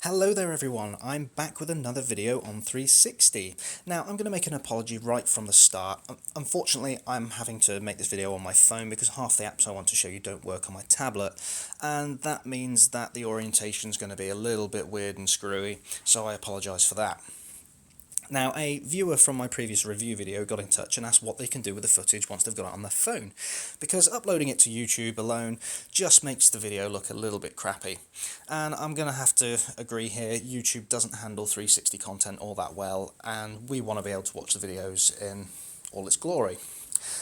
Hello there everyone, I'm back with another video on 360. Now I'm going to make an apology right from the start. Unfortunately I'm having to make this video on my phone because half the apps I want to show you don't work on my tablet, and that means that the orientation is going to be a little bit weird and screwy, so I apologise for that. Now, a viewer from my previous review video got in touch and asked what they can do with the footage once they've got it on their phone, because uploading it to YouTube alone just makes the video look a little bit crappy. And I'm going to have to agree here, YouTube doesn't handle 360 content all that well, and we want to be able to watch the videos in all its glory.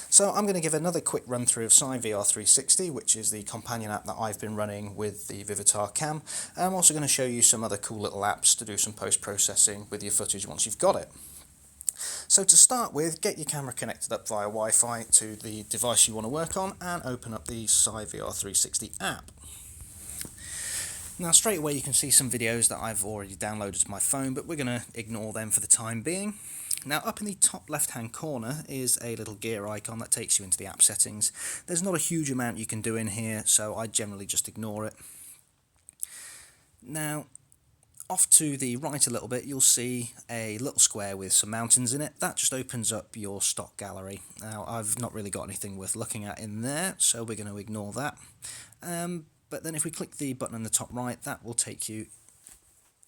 So I'm going to give another quick run through of SYVR360, which is the companion app that I've been running with the Vivitar cam. And I'm also going to show you some other cool little apps to do some post-processing with your footage once you've got it. So to start with, get your camera connected up via Wi-Fi to the device you want to work on and open up the SYVR360 app. Now straight away you can see some videos that I've already downloaded to my phone, but we're going to ignore them for the time being. Now up in the top left hand corner is a little gear icon that takes you into the app settings. There's not a huge amount you can do in here, so I generally just ignore it. Now off to the right a little bit you'll see a little square with some mountains in it. That just opens up your stock gallery. Now I've not really got anything worth looking at in there, so we're going to ignore that. But then if we click the button in the top right, that will take you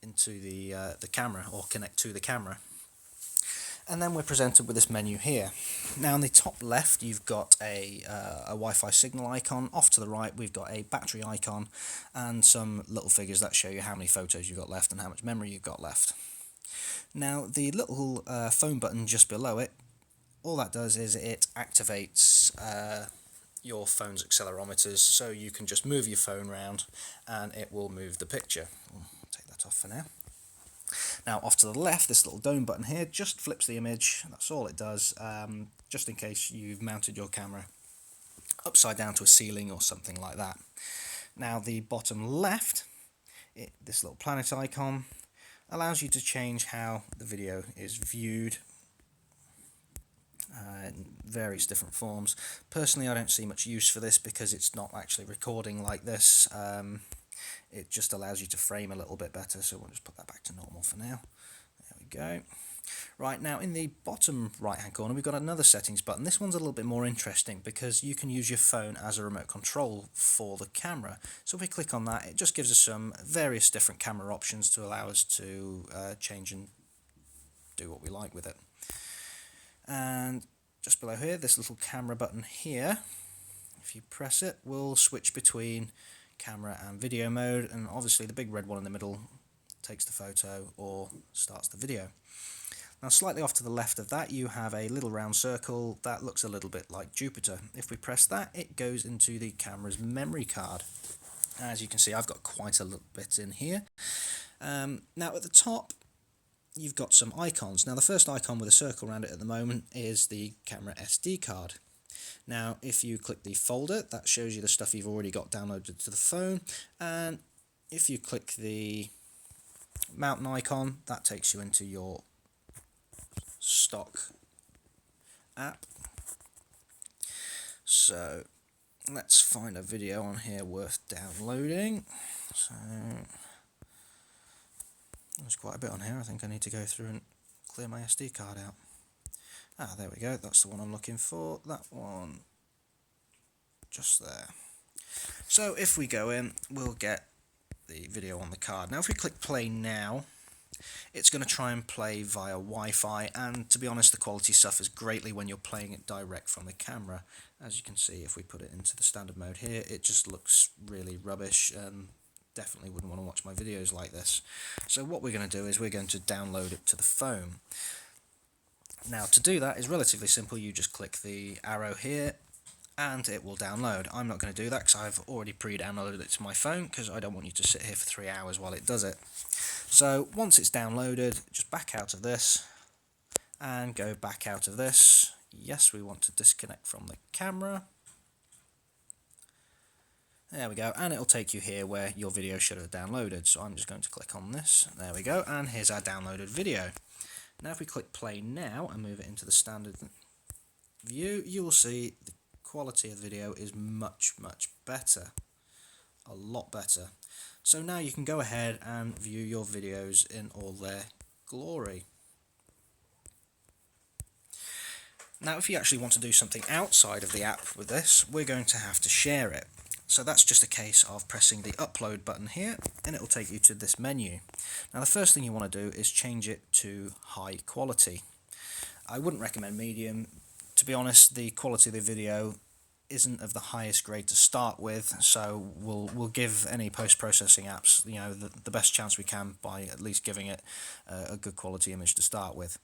into the camera, or connect to the camera. And then we're presented with this menu here. Now in the top left you've got a Wi-Fi signal icon. Off to the right we've got a battery icon and some little figures that show you how many photos you've got left and how much memory you've got left. Now the little phone button just below it, all that does is it activates your phone's accelerometers, so you can just move your phone around and it will move the picture. I'll take that off for now. Now off to the left, this little dome button here just flips the image. That's all it does, just in case you've mounted your camera upside down to a ceiling or something like that. Now the bottom left, this little planet icon allows you to change how the video is viewed in various different forms. Personally I don't see much use for this because it's not actually recording like this. It just allows you to frame a little bit better, so we'll just put that back to normal for now. There we go. Right, now in the bottom right hand corner we've got another settings button. This one's a little bit more interesting because you can use your phone as a remote control for the camera. So if we click on that, it just gives us some various different camera options to allow us to change and do what we like with it. And just below here, this little camera button here, if you press it, will switch between camera and video mode, and obviously the big red one in the middle takes the photo or starts the video. Now slightly off to the left of that you have a little round circle that looks a little bit like Jupiter. If we press that, it goes into the camera's memory card. As you can see, I've got quite a little bit in here. Now at the top you've got some icons. Now the first icon with a circle around it at the moment is the camera SD card. Now if you click the folder, that shows you the stuff you've already got downloaded to the phone, and if you click the mountain icon, that takes you into your stock app. So let's find a video on here worth downloading. So there's quite a bit on here. I think I need to go through and clear my SD card out. Ah, there we go, that's the one I'm looking for, that one just there. So if we go in, we'll get the video on the card. Now if we click play now, it's going to try and play via Wi-Fi, and to be honest the quality suffers greatly when you're playing it direct from the camera. As you can see, if we put it into the standard mode here, it just looks really rubbish, and definitely wouldn't want to watch my videos like this. So what we're going to do is we're going to download it to the phone. Now to do that is relatively simple. You just click the arrow here and it will download. I'm not going to do that because I've already pre-downloaded it to my phone because I don't want you to sit here for 3 hours while it does it. So once it's downloaded, just back out of this and go back out of this. Yes, we want to disconnect from the camera. There we go, and it'll take you here where your video should have downloaded. So I'm just going to click on this. There we go, and here's our downloaded video. Now if we click play now and move it into the standard view, you will see the quality of the video is much better. A lot better. So now you can go ahead and view your videos in all their glory. Now if you actually want to do something outside of the app with this, we're going to have to share it. So that's just a case of pressing the upload button here, and it will take you to this menu. Now the first thing you want to do is change it to high quality. I wouldn't recommend medium. To be honest, the quality of the video isn't of the highest grade to start with, so we'll give any post-processing apps, you know, the best chance we can by at least giving it a good quality image to start with.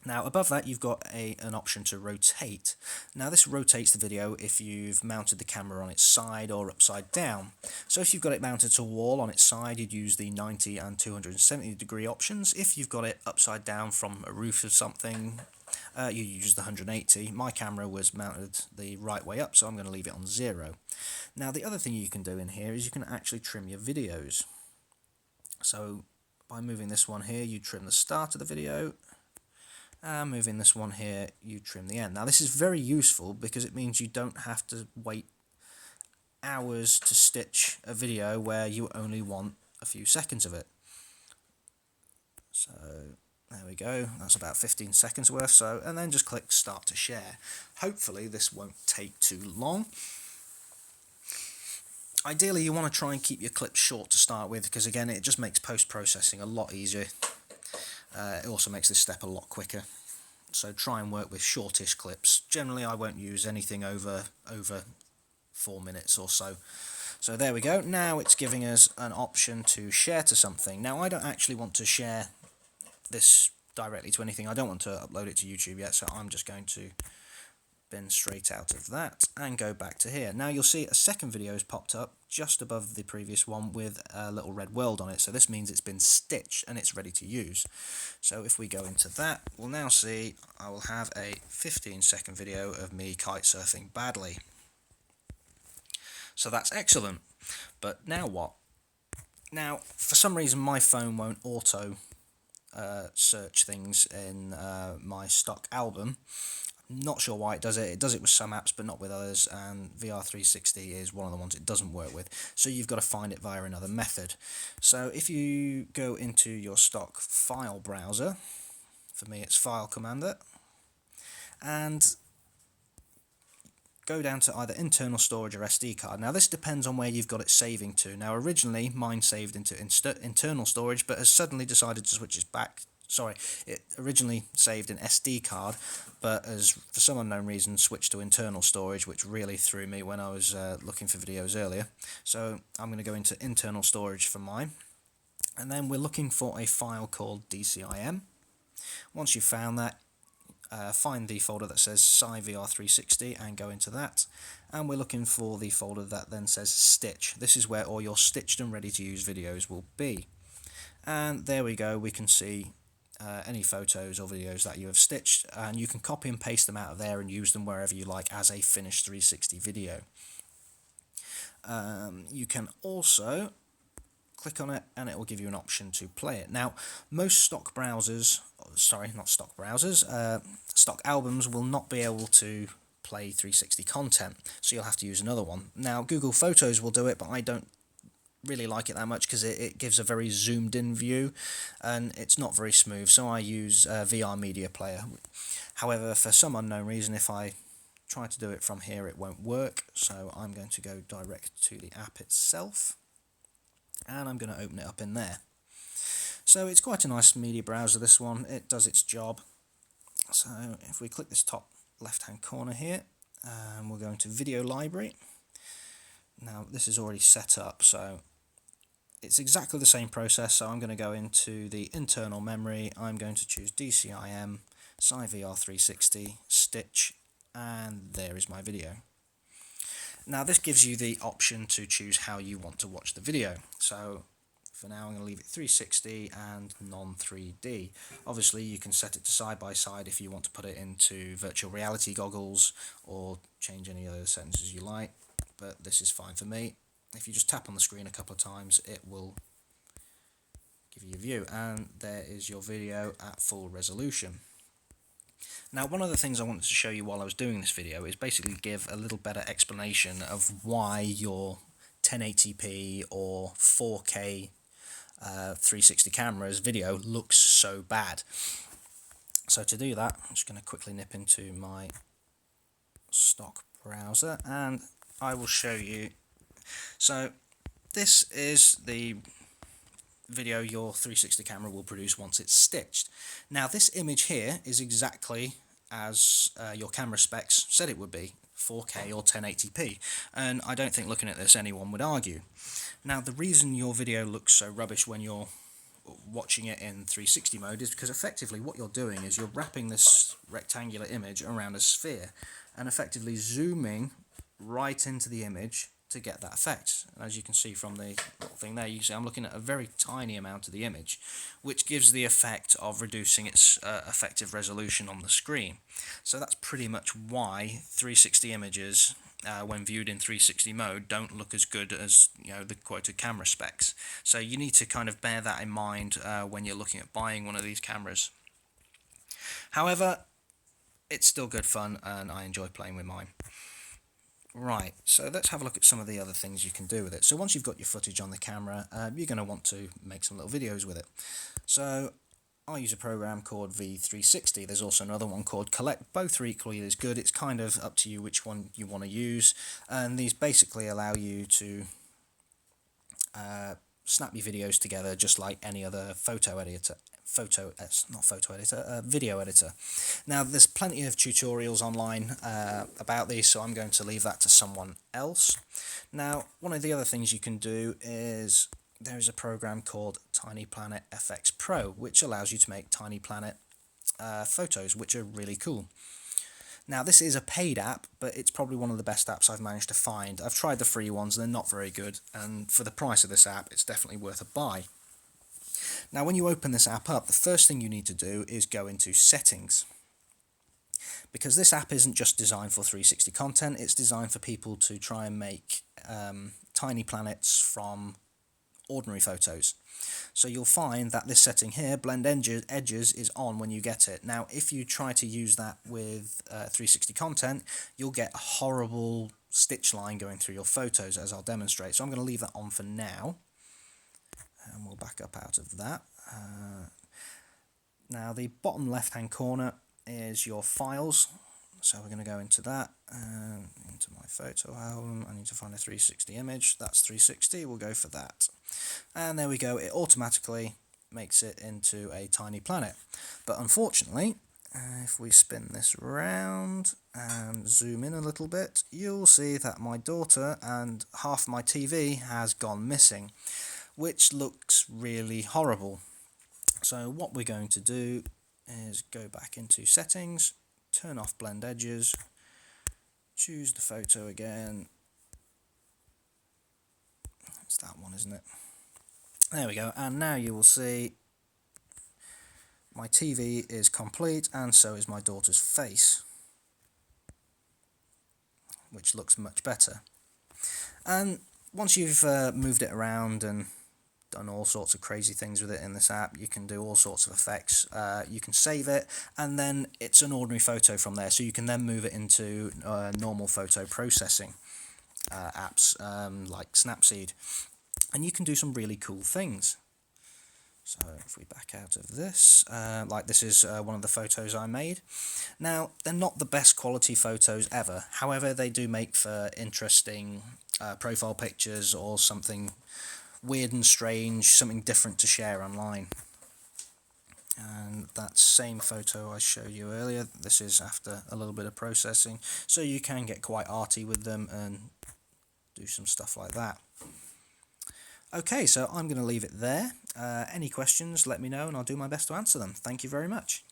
Now above that you've got an option to rotate. Now this rotates the video if you've mounted the camera on its side or upside down. So if you've got it mounted to a wall on its side, you'd use the 90 and 270 degree options. If you've got it upside down from a roof of something, you use the 180. My camera was mounted the right way up, so I'm going to leave it on 0. Now the other thing you can do in here is you can actually trim your videos. So by moving this one here, you trim the start of the video, and moving this one here, you trim the end. Now this is very useful because it means you don't have to wait hours to stitch a video where you only want a few seconds of it. So there we go, that's about 15 seconds worth. So, and then just click start to share. Hopefully this won't take too long. Ideally you want to try and keep your clips short to start with, because again it just makes post-processing a lot easier. It also makes this step a lot quicker. So try and work with shortish clips. Generally I won't use anything over 4 minutes or so. So there we go. Now it's giving us an option to share to something. Now I don't actually want to share this directly to anything. I don't want to upload it to YouTube yet, so I'm just going to bin straight out of that and go back to here. Now you'll see a second video has popped up just above the previous one with a little red world on it, so this means it's been stitched and it's ready to use. So if we go into that, we'll now see I will have a 15-second video of me kite surfing badly. So that's excellent, but now what? Now for some reason my phone won't auto search things in my stock album. Not sure why it does it. It does it with some apps but not with others, and SYVR360 is one of the ones it doesn't work with, so you've got to find it via another method. So if you go into your stock file browser, for me it's File Commander, and go down to either internal storage or SD card. Now this depends on where you've got it saving to. Now originally mine saved into internal storage, but has suddenly decided to switch it back. Sorry, it originally saved in SD card, but has for some unknown reason switched to internal storage, which really threw me when I was looking for videos earlier. So I'm going to go into internal storage for mine, and then we're looking for a file called DCIM. Once you've found that, find the folder that says SYVR360 and go into that, and we're looking for the folder that then says Stitch. This is where all your stitched and ready to use videos will be. And there we go, we can see any photos or videos that you have stitched, and you can copy and paste them out of there and use them wherever you like as a finished 360 video. You can also click on it and it will give you an option to play it. Now most stock browsers, sorry not stock browsers, stock albums will not be able to play 360 content, so you'll have to use another one. Now Google Photos will do it, but I don't really like it that much because it gives a very zoomed in view and it's not very smooth, so I use VR Media Player. However, for some unknown reason, if I try to do it from here it won't work, so I'm going to go direct to the app itself and I'm going to open it up in there. So it's quite a nice media browser, this one. It does its job. So if we click this top left hand corner here, we'll go into video library. Now this is already set up, so it's exactly the same process. So I'm going to go into the internal memory, I'm going to choose DCIM, SYVR360, Stitch, and there is my video. Now this gives you the option to choose how you want to watch the video. So for now I'm going to leave it 360 and non-3D. Obviously you can set it to side by side if you want to put it into virtual reality goggles or change any other settings you like, but this is fine for me. If you just tap on the screen a couple of times it will give you a view, and there is your video at full resolution. Now one of the things I wanted to show you while I was doing this video is basically give a little better explanation of why your 1080p or 4K 360 cameras video looks so bad. So to do that, I'm just going to quickly nip into my stock browser and I will show you. So this is the video your 360 camera will produce once it's stitched. Now this image here is exactly as your camera specs said it would be, 4K or 1080p, and I don't think looking at this anyone would argue. Now the reason your video looks so rubbish when you're watching it in 360 mode is because effectively what you're doing is you're wrapping this rectangular image around a sphere and effectively zooming right into the image to get that effect. And as you can see from the little thing there, you see I'm looking at a very tiny amount of the image, which gives the effect of reducing its effective resolution on the screen. So that's pretty much why 360 images, when viewed in 360 mode, don't look as good as the quoted camera specs. So you need to kind of bear that in mind when you're looking at buying one of these cameras. However, it's still good fun and I enjoy playing with mine. Right, so let's have a look at some of the other things you can do with it. So once you've got your footage on the camera, you're going to want to make some little videos with it. So I use a program called SYVR360. There's also another one called Collect. Both are equally as good. It's kind of up to you which one you want to use. And these basically allow you to snap your videos together just like any other video editor. Now there's plenty of tutorials online about these, so I'm going to leave that to someone else. Now one of the other things you can do is there's a program called Tiny Planet FX Pro, which allows you to make Tiny Planet photos, which are really cool. Now this is a paid app, but it's probably one of the best apps I've managed to find. I've tried the free ones and they're not very good, and for the price of this app it's definitely worth a buy. Now when you open this app up, the first thing you need to do is go into settings. Because this app isn't just designed for 360 content, it's designed for people to try and make tiny planets from ordinary photos. So you'll find that this setting here, blend edges, is on when you get it. Now if you try to use that with 360 content, you'll get a horrible stitch line going through your photos, as I'll demonstrate. So I'm going to leave that on for now. And we'll back up out of that. Now the bottom left hand corner is your files, so we're going to go into that, into my photo album. I need to find a 360 image. That's 360, we'll go for that. And there we go, it automatically makes it into a tiny planet. But unfortunately, if we spin this round and zoom in a little bit, you'll see that my daughter and half my TV has gone missing, which looks really horrible. So what we're going to do is go back into settings, turn off blend edges, choose the photo again. It's that one, isn't it? There we go, and now you will see my TV is complete and so is my daughter's face, which looks much better. And once you've moved it around and done all sorts of crazy things with it in this app, you can do all sorts of effects. You can save it and then it's an ordinary photo from there, so you can then move it into normal photo processing apps like Snapseed, and you can do some really cool things. So if we back out of this, like this is one of the photos I made. Now they're not the best quality photos ever, however they do make for interesting profile pictures or something weird and strange, something different to share online. And that same photo I showed you earlier, this is after a little bit of processing, so you can get quite arty with them and do some stuff like that. Okay, so I'm going to leave it there. Any questions, let me know and I'll do my best to answer them. Thank you very much.